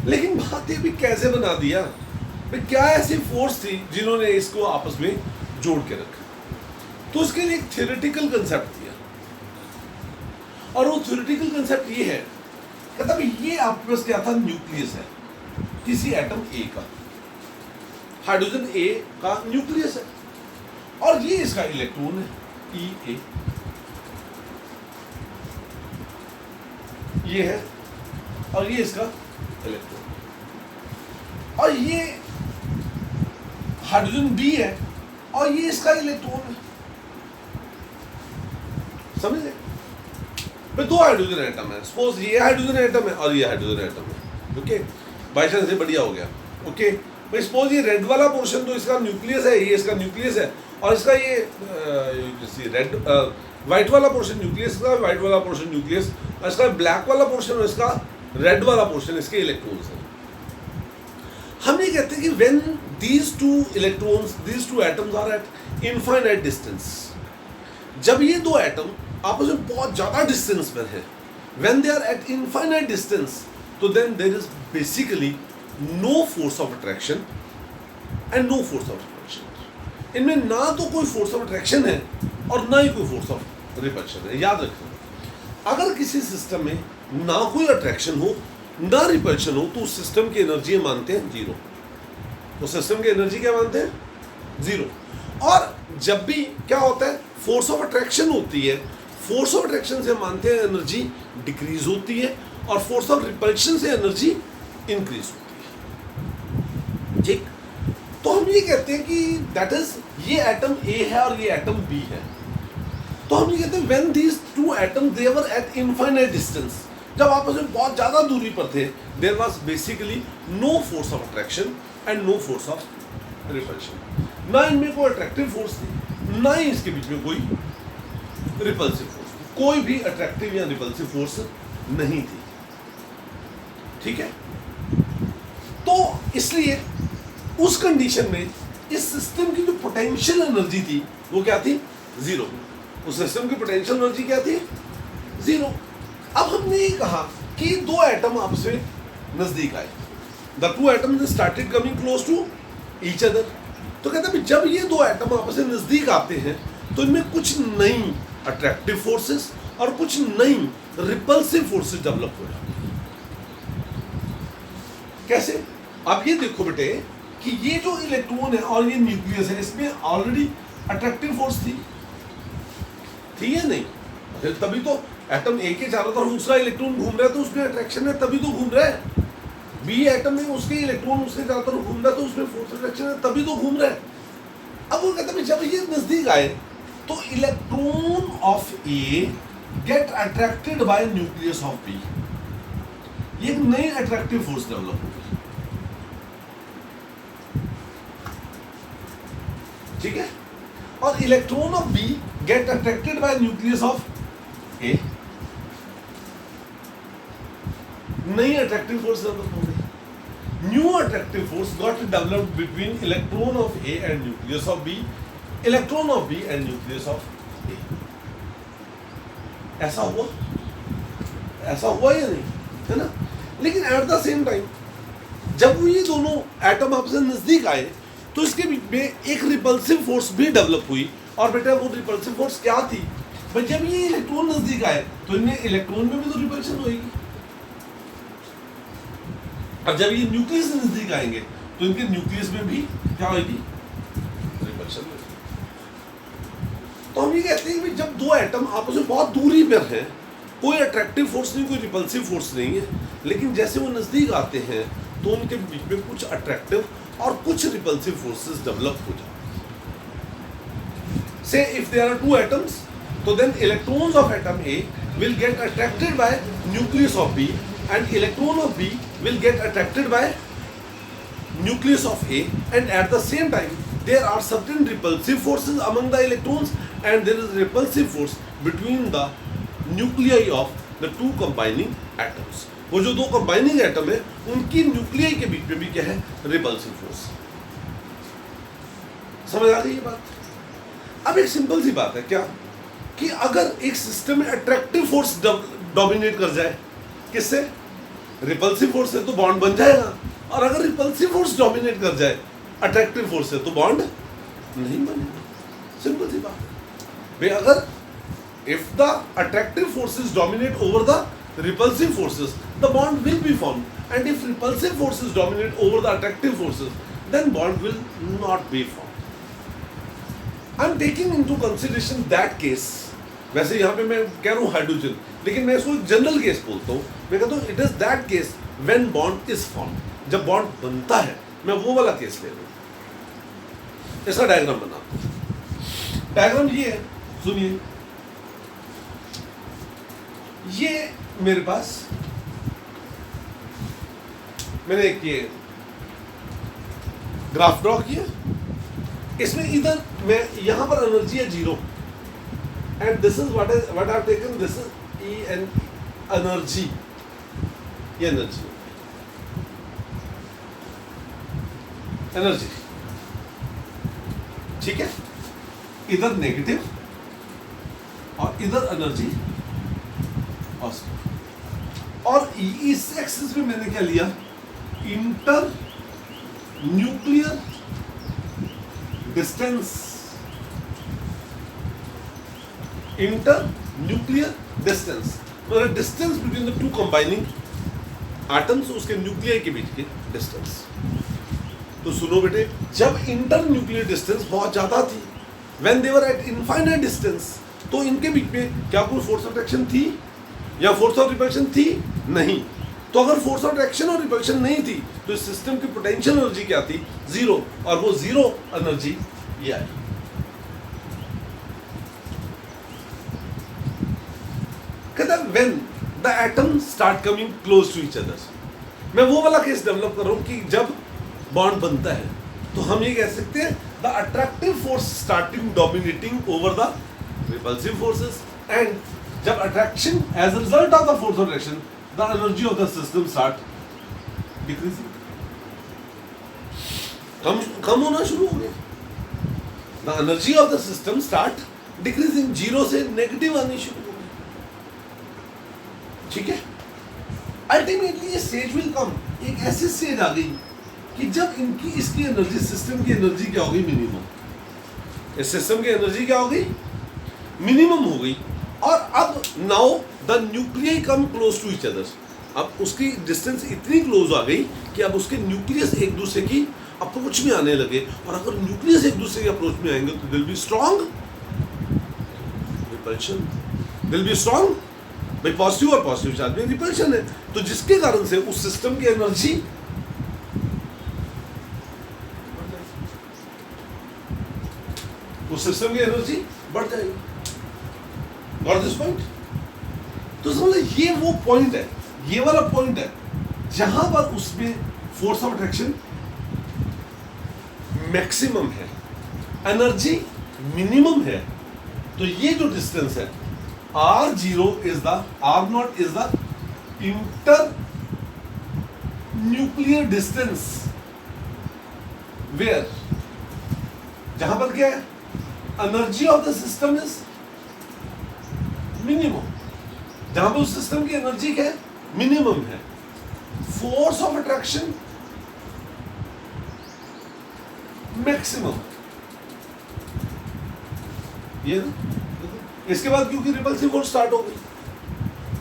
Speaker 1: लेकिन बात ये भी कैसे बना दिया, भाई क्या ऐसी फोर्स थी जिन्होंने इसको आपस में जोड़ के रखा। तो उसके लिए एक थ्योरेटिकल कंसेप्ट दिया, और वो थ्योरेटिकल कंसेप्ट ये है, कहता भाई ये आपके पास क्या था, न्यूक्लियस है किसी एटम ए का, हाइड्रोजन ए का न्यूक्लियस है, और ये इसका इलेक्ट्रॉन है E A, ये है, और ये इसका इलेक्ट्रॉन, और ये हाइड्रोजन बी है, और ये इसका इलेक्ट्रॉन है। समझे, भाई दो हाइड्रोजन एटम है, सपोज ये हाइड्रोजन एटम है और ये हाइड्रोजन एटम है, ओके, बाई चांस से बढ़िया हो गया, ओके। भाई सपोज ये रेड वाला पोर्शन तो इसका न्यूक्लियस है, ये इसका न्यूक्लियस है, और इसका ये रेड व्हाइट वाला पोर्शन न्यूक्लियस का, व्हाइट वाला पोर्शन न्यूक्लियस, और इसका ब्लैक वाला पोर्शन और इसका रेड वाला पोर्शन इसके इलेक्ट्रॉन्स हैं। हम ये कहते हैं कि when these two electrons, these two atoms are at infinite distance, जब ये दो एटम आपस में बहुत ज्यादा डिस्टेंस पर है, when they are at infinite distance, तो then there is basically no force of attraction and no force of repulsion. इनमें ना तो कोई फोर्स ऑफ अट्रैक्शन है और ना ही कोई फोर्स ऑफ रिपल्शन है। याद रखना, अगर किसी सिस्टम में ना कोई अट्रैक्शन हो ना रिपल्शन हो, तो उस सिस्टम की एनर्जी मानते हैं जीरो। तो सिस्टम की एनर्जी क्या मानते हैं, जीरो। और जब भी क्या होता है, फोर्स ऑफ अट्रैक्शन होती है, फोर्स ऑफ अट्रैक्शन से मानते हैं एनर्जी डिक्रीज होती है, और फोर्स ऑफ रिपल्शन से एनर्जी इंक्रीज होती है, ठीक। तो हम ये कहते हैं कि दैट इज, ये एटम ए है और ये एटम बी है, तो हम ये कहते हैं when these two atom they were at infinite distance, जब आपस में बहुत ज्यादा दूरी पर थे, there was basically no force of attraction and no force of repulsion. ना इनमें कोई अट्रैक्टिव फोर्स थी, ना ही इसके बीच में कोई रिपल्सिव फोर्स थी, कोई भी अट्रैक्टिव या रिपल्सिव फोर्स नहीं थी, ठीक है। तो इसलिए उस कंडीशन में इस सिस्टम की जो पोटेंशियल एनर्जी थी वो क्या थी, जीरो। उस सिस्टम की पोटेंशियल एनर्जी क्या थी, जीरो। अब हमने ये कहा कि दो एटम आपस में नजदीक आए, the two atoms started coming close to each other. तो कहते हैं जब ये दो एटम आपस में नजदीक आते हैं तो इनमें कुछ नई अट्रैक्टिव फोर्सेस और कुछ नई रिपल्सिव फोर्सेस डेवलप हो जाती हैं। कैसे, आप ये देखो बेटे कि ये जो इलेक्ट्रॉन है और ये न्यूक्लियस है, इसमें ऑलरेडी अट्रैक्टिव फोर्स थी या नहीं, तभी तो एटम ए के चारों तरफ दूसरा इलेक्ट्रॉन घूम रहा है तो उसमें अट्रैक्शन है, तभी तो घूम रहा है। बी एटम में उसके इलेक्ट्रॉन उसके चारों तरफ घूम रहा है तो उसमें फोर्स अट्रैक्शन है, तभी तो घूम रहा है। अब वो कहते हैं जब ये नजदीक आए तो electron of A get attracted by nucleus of B. ये एक नई अट्रैक्टिव फोर्स डेवलप होगी, ठीक है। और electron of B get attracted by nucleus of A, नई अट्रैक्टिव फोर्स डेवलप हो गई। New attractive force got developed between electron of A and nucleus of B, electron of B and nucleus of A. ऐसा हुआ, ऐसा हुआ या नहीं, है ना। लेकिन एट द सेम टाइम जब वो ये दोनों एटम आपसे नजदीक आए तो इसके बीच में एक रिपल्सिव फोर्स भी डेवलप हुई। और बेटा वो रिपल्सिव फोर्स क्या थी भाई, जब ये इलेक्ट्रॉन नजदीक आए तो इनमें इलेक्ट्रॉन में भी तो रिपल्शन होगी, और जब ये न्यूक्लियस नजदीक आएंगे तो इनके न्यूक्लियस में भी क्या होगी, रिपल्शन होगी। तो हम ये कहते हैं कि जब दो एटम आपस में बहुत दूरी पर हैं, कोई अट्रैक्टिव फोर्स नहीं, कोई रिपल्सिव फोर्स नहीं है, लेकिन जैसे वो नजदीक आते हैं तो उनके बीच में कुछ अट्रैक्टिव और कुछ रिपल्सिव फोर्सेस डेवलप हो जाते हैं। Say if there are two atoms तो then electrons of atom A will get attracted by nucleus of B and electron of B will get attracted by nucleus of A, and at the same time there are certain repulsive forces among the electrons and there is repulsive force between the nuclei of the two combining atoms। वो जो दो combining atom है उनकी nuclei के बीच में भी क्या है, रिपल्सिव फोर्स। समझ आ रही है बात। अब एक सिंपल सी बात है क्या, कि अगर एक सिस्टम में अट्रैक्टिव फोर्स डोमिनेट कर जाए, किससे, रिपल्सिव फोर्स से, तो बॉन्ड बन जाएगा। और अगर रिपल्सिव फोर्स डोमिनेट कर जाए अट्रैक्टिव फोर्स से तो बॉन्ड नहीं बनेगा। सिंपल सी बात है भाई। अगर if the attractive forces dominate over the repulsive forces the bond will be formed, and if repulsive forces dominate over the attractive forces then bond will not be formed. I am taking into consideration that case. वैसे यहाँ पे मैं कह रहा हूँ hydrogen, लेकिन मैं इसको एक जनरल केस बोलता हूँ। मैं कहता हूँ it is that case when bond is formed, जब बॉन्ड बनता है, मैं वो वाला केस ले रहा हूँ। इसका डायग्राम बनाता हूं। डायग्राम ये है, सुनिए। ये मेरे पास मैंने एक ये ग्राफ ड्रॉ किया। इसमें इधर मैं यहां पर एनर्जी है 0 and this is what I have taken, this is E N energy, ये एनर्जी ठीक है। इधर नेगेटिव और इधर एनर्जी पॉजिटिव। और इस एक्सिस में मैंने क्या लिया, inter nuclear distance, inter nuclear distance मतलब distance between the two combining atoms, उसके न्यूक्लियर के बीच की डिस्टेंस। तो सुनो बेटे, जब इंटर न्यूक्लियर डिस्टेंस बहुत ज्यादा थी, when they were at infinite distance, तो इनके बीच में क्या कोई फोर्स ऑफ अट्रैक्शन थी या फोर्स ऑफ रिपल्शन थी? नहीं। तो अगर फोर्स ऑफ अट्रैक्शन और रिपल्शन नहीं थी तो इस सिस्टम की पोटेंशियल एनर्जी क्या थी, 0, और वो 0 एनर्जी ये आई। कहता है when the atom start coming close to each other. मैं वो वाला केस डेवलप कर रहा हूं कि जब बॉन्ड बनता है तो हम ये कह सकते हैं the attractive force starting dominating over the repulsive forces, and जब attraction as a result of the force of attraction the energy of the system start decreasing, कम होना शुरू हो गया। The energy of the system start decreasing, 0 से negative आनी शुरू हो गई। ठीक है। अल्टीमेटली ये स्टेज विल कम, एक ऐसी स्टेज आ गई कि जब इनकी इसकी एनर्जी, सिस्टम की एनर्जी क्या हो गई, मिनिमम। इस सिस्टम की एनर्जी क्या हो गई, मिनिमम हो गई। और अब now the nucleus come close to each other. अब उसकी डिस्टेंस इतनी क्लोज आ गई कि अब उसके न्यूक्लियस एक दूसरे की अप्रोच में आने लगे, और अगर न्यूक्लियस एक दूसरे के अप्रोच में आएंगे तो दिल बी स्ट्रॉन्ग रिपल्शन, दिल बी स्ट्रॉन्ग भाई, पॉजिटिव और पॉजिटिव चार्ज में रिपल्शन है, तो जिसके कारण से उस सिस्टम की एनर्जी उस सिस्टम की एनर्जी बढ़ जाएगी। Got this point? तो समझो ये वो पॉइंट है, ये वाला पॉइंट है जहां पर उसमें फोर्स ऑफ अट्रैक्शन मैक्सिमम है, एनर्जी मिनिमम है, तो ये जो डिस्टेंस है R0 is the R0 is the inter nuclear distance, where जहां पर क्या है, energy of the system is minimum, जहां पर उस सिस्टम की एनर्जी क्या है, मिनिमम है, फोर्स ऑफ अट्रैक्शन मैक्सिमम। ये इसके बाद क्योंकि रिपल्सिव फोर्स स्टार्ट हो गई,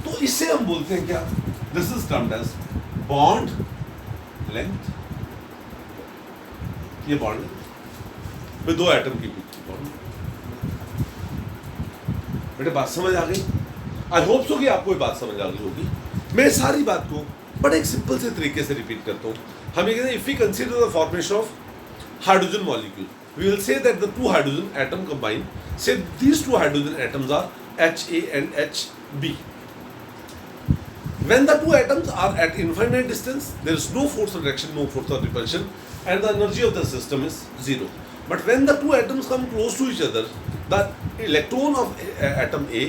Speaker 1: तो इससे हम बोलते हैं क्या, this is termed as bond length. ये बॉन्ड लेंथ में दो एटम के बीच बॉन्ड। बेटे बात समझ आ गई? आई होप सो कि आपको ये बात समझ आ गई होगी। मैं सारी बात को बड़े एक सिंपल से तरीके से रिपीट करता हूँ। हम ये कहते हैं, if we consider the formation of hydrogen molecule, we will say that the two hydrogen atom combine, say these two hydrogen atoms are Ha and Hb. When the two atoms are at infinite distance, there is no force of attraction, no force of repulsion, and the energy of the system is zero. But when the two atoms come close to each other, the electron of atom A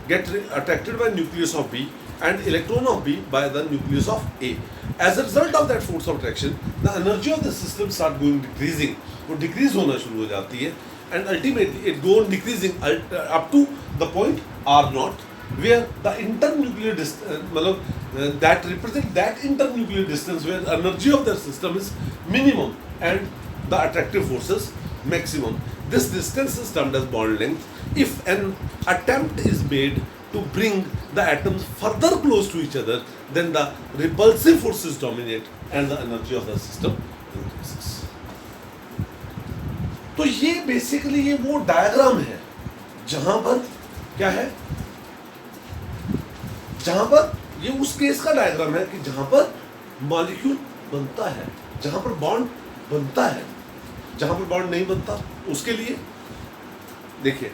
Speaker 1: get attracted by nucleus of B and electron of B by the nucleus of A. As a result of that force of attraction, the energy of the system start going decreasing. वो decrease होना शुरू हो जाती है, and ultimately it go on decreasing up to the point R0, where the internuclear distance, that represent that internuclear distance where the energy of the system is minimum and the attractive forces maximum. This distance is termed as bond length. If an attempt is made to bring the atoms further close to each other, then the repulsive forces dominate and the energy of the system increases. तो ये basically ये वो diagram है जहां पर क्या है, जहां पर ये उस केस का डायग्राम है कि जहां पर मॉलिक्यूल बनता है, जहां पर बॉन्ड बनता है, जहां पर बॉन्ड नहीं बनता उसके लिए देखिए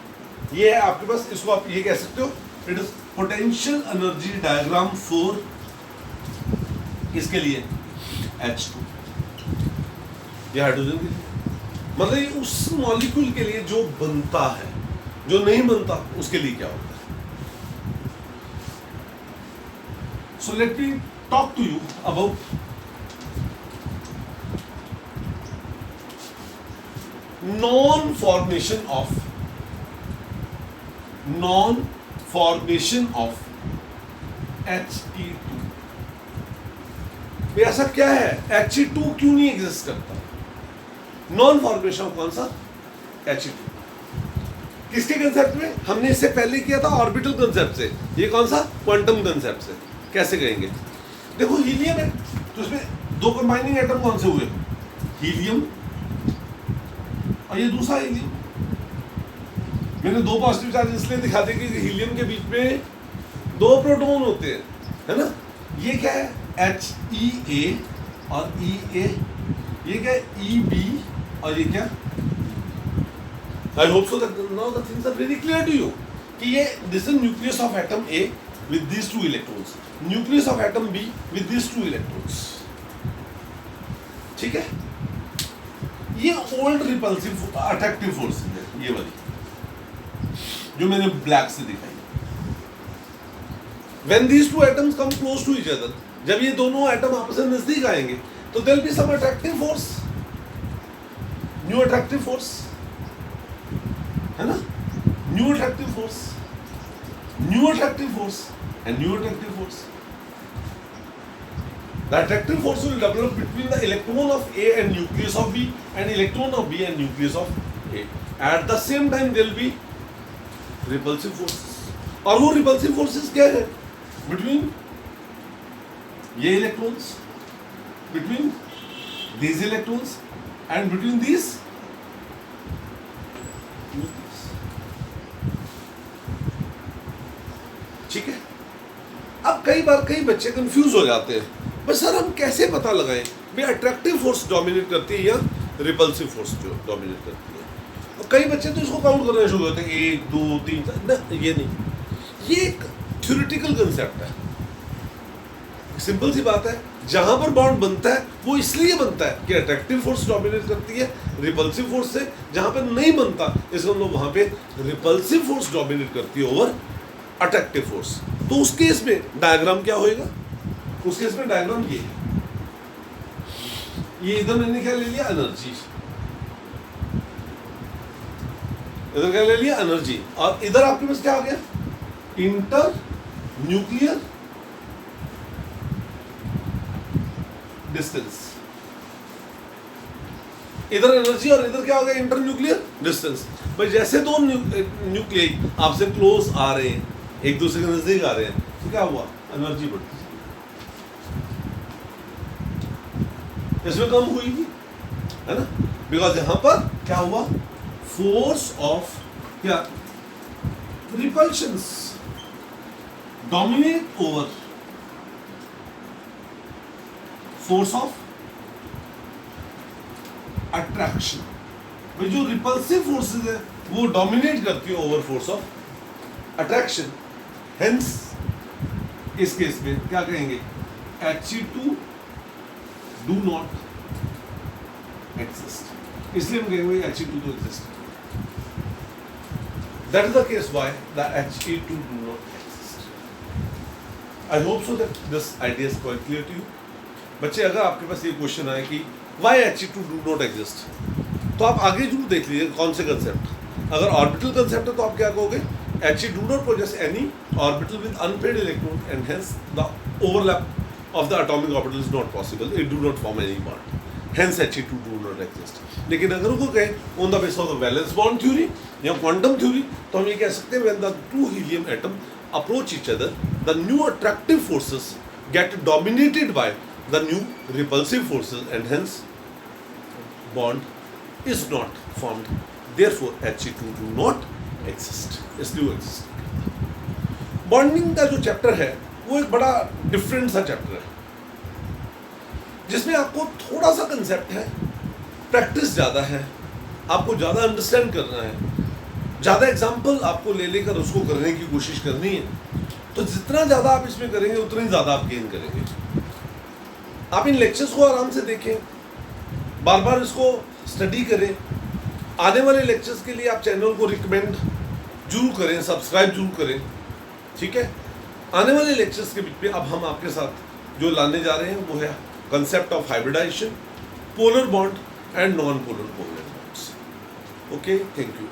Speaker 1: ये है आपके पास, इसको आप ये कह सकते हो, it is potential energy diagram for इसके लिए H2, ये हाइड्रोजन के लिए, मतलब ये उस मॉलिक्यूल के लिए जो बनता है, जो नहीं बनता उसके लिए क्या होता है। So let me talk to you about non formation of He2। ऐसा क्या है, He2 क्यों नहीं एग्जिस्ट करता? नॉन फॉर्मेशन ऑफ कौन सा, He2, किसके कंसेप्ट में? हमने इससे पहले किया था ऑर्बिटल कंसेप्ट से, ये कौन सा, क्वांटम कंसेप्ट से। कैसे कहेंगे, देखो हीलियम है तो उसमें दो कंबाइनिंग एटम कौन से हुए, हीलियम और ये दूसरा हीलियम। मैंने दो पॉजिटिव चार्ज इसलिए दिखा दिए कि हीलियम के बीच में दो प्रोटॉन होते हैं, है ना। ये क्या है, HEA और EA, ये क्या है, EB और ये क्या, I hope so that now the things are very clear to you कि ये this is nucleus of atom A with these two electrons, nucleus of atom B with these two electrons, ठीक है। ये old repulsive attractive force है, ये वाली जो मैंने ब्लैक से दिखाई। When these two atoms come close to each other, जब ये दोनों एटम आपस में नजदीक आएंगे तो there will be some attractive force, new attractive force, है ना, new attractive force, new attractive force and new attractive force. The attractive force will develop between the electron of A and nucleus of B and electron of B and nucleus of A. At the same time there will be repulsive forces. और वो repulsive forces क्या है, between ये electrons, between these electrons and between these nucleus, ठीक है। अब कई बार कई बच्चे कंफ्यूज हो जाते हैं, बस सर हम कैसे पता लगाएं भाई अट्रैक्टिव फोर्स डोमिनेट करती है या रिपल्सिव फोर्स जो डोमिनेट करती है। और कई बच्चे तो इसको काउंट करना शुरू होते हैं, 1 2 3 4, ये नहीं, ये एक थ्योरेटिकल कंसेप्ट है, सिंपल सी बात है, जहां पर बॉन्ड बनता है वो इसलिए बनता है कि अट्रैक्टिव फोर्स डोमिनेट करती है रिपल्सिव फोर्स से, जहां पर नहीं बनता इसका मतलब वहां पे रिपल्सिव फोर्स डोमिनेट करती है ओवर अट्रैक्टिव फोर्स। तो उस केस में डायग्राम क्या होएगा? उस केस में डायग्राम ये इधर मैंने क्या ले लिया? एनर्जी। इधर क्या ले लिया? एनर्जी। और इधर आपके पास क्या आ गया? Inter nuclear distance. इधर एनर्जी और इधर क्या हो गया? Inter nuclear distance. भाई जैसे दो न्यूक्लियाई आपसे क्लोज आ रहे हैं, एक दूसरे के नजदीक आ रहे हैं, तो क्या हुआ? एनर्जी बढ़ती है, इसमें कम हुई है ना, बिकॉज यहां पर क्या हुआ? फोर्स ऑफ क्या? Repulsions dominate over force of attraction. भाई जो रिपल्सिव फोर्सेस है वो डोमिनेट करती है over force of attraction. Hence इस केस में क्या कहेंगे? He2 do not exist. इसलिए हम कहेंगे He2 तो exist. That is the case why the He2 do not exist. I hope so that this idea is quite clear to you. बच्चे अगर आपके पास ये क्वेश्चन आए कि Y He2 do not exist, तो आप आगे जरूर देख लीजिए कौन से कंसेप्ट। अगर ऑर्बिटल कंसेप्ट है तो आप क्या कहोगे? He do not possess any orbital with unpaired electron and hence the overlap of the atomic orbital is not possible. It do not form any bond. Hence He2 do not exist. लेकिन अगर उनको कहें on the basis of the valence bond theory या quantum theory, तो हम ये कह सकते हैं when the two helium atom approach each other, the new attractive forces get dominated by the new repulsive forces and hence bond is not formed. Therefore He2 do not exist. इसलिए वो exist. Bonding का जो chapter है वो एक बड़ा different सा chapter है, जिसमें आपको थोड़ा सा कंसेप्ट है, प्रैक्टिस ज़्यादा है, आपको ज़्यादा अंडरस्टैंड करना है, ज़्यादा एग्जाम्पल आपको ले लेकर उसको करने की कोशिश करनी है। तो जितना ज़्यादा आप इसमें करेंगे उतना ही ज़्यादा आप गेन करेंगे। आप इन लेक्चर्स को आराम से देखें, बार बार इसको स्टडी करें। आने वाले लेक्चर्स के लिए आप चैनल को रिकमेंड जरूर करें, सब्सक्राइब जरूर करें, ठीक है। आने वाले लेक्चर्स के बीच में अब हम आपके साथ जो लाने जा रहे हैं वो है concept of hybridization, polar bond and non polar covalent bonds. Okay, thank you.